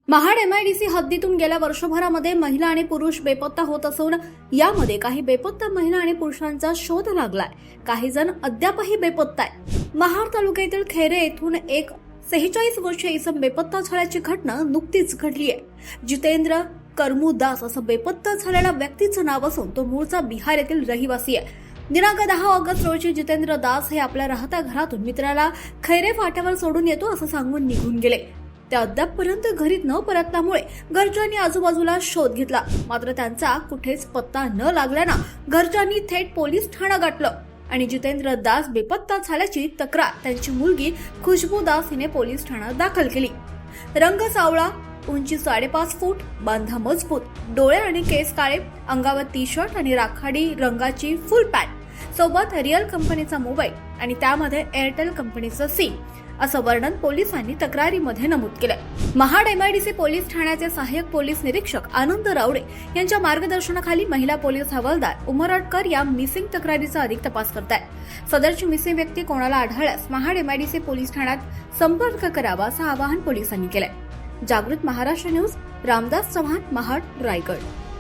Mahad MIDC हद्दीतून गेल्या वर्षभरामध्ये महिला आणि पुरुष बेपत्ता होत असून यामध्ये काही बेपत्ता महिला आणि पुरुषांचा शोध लागलाय. काही जण अद्यापही बेपत्ता आहेत. महाड तालुक्यातील खैरे येथून एक 46 वर्षीय इसम बेपत्ता झाल्याची घटना नुकतीच घडली आहे. जितेंद्र करमू दास असं बेपत्ता झालेल्या व्यक्तीचं नाव असून तो मूळचा बिहार येथील रहिवासी आहे. दिनांक 10 ऑगस्ट रोजी जितेंद्र दास हे आपल्या राहत्या घरातून मित्राला खैरे फाट्यावर सोडून येतो असं सांगून निघून गेले. ते अद्यापपर्यंत घरी न परतल्यामुळे घरच्यांनी आजूबाजूला शोध घेतला, मात्र त्यांचा कुठेच पत्ता न लागल्यानं घरच्यांनी थेट पोलीस ठाणं गाठलं आणि जितेंद्र दास बेपत्ता झाल्याची तक्रार त्यांची मुलगी खुशबू दास हिने पोलीस ठाण्यात दाखल केली. रंग सावळा, उंची 5.5 फूट, बांधा मजबूत, डोळे आणि केस काळे, अंगावर टी शर्ट आणि राखाडी रंगाची फुल पॅन्ट, सोबत रिअल कंपनीचा मोबाईल आणि त्यामध्ये एअरटेल कंपनीचं सिम असं वर्णन पोलिसांनी तक्रारीमध्ये नमूद केलंय. महाड एमआयडीसी पोलीस ठाण्याचे सहाय्यक पोलीस निरीक्षक आनंद रावडे यांच्या मार्गदर्शनाखाली महिला पोलीस हवालदार उमरटकर या मिसिंग तक्रारीचा अधिक तपास करतायत. सदरची मिसिंग व्यक्ती कोणाला आढळल्यास महाड एमआयडीसी पोलीस ठाण्यात संपर्क करावा असं आवाहन पोलिसांनी केलंय. जागृत महाराष्ट्र न्यूज, रामदास चव्हाण, महाड, रायगड.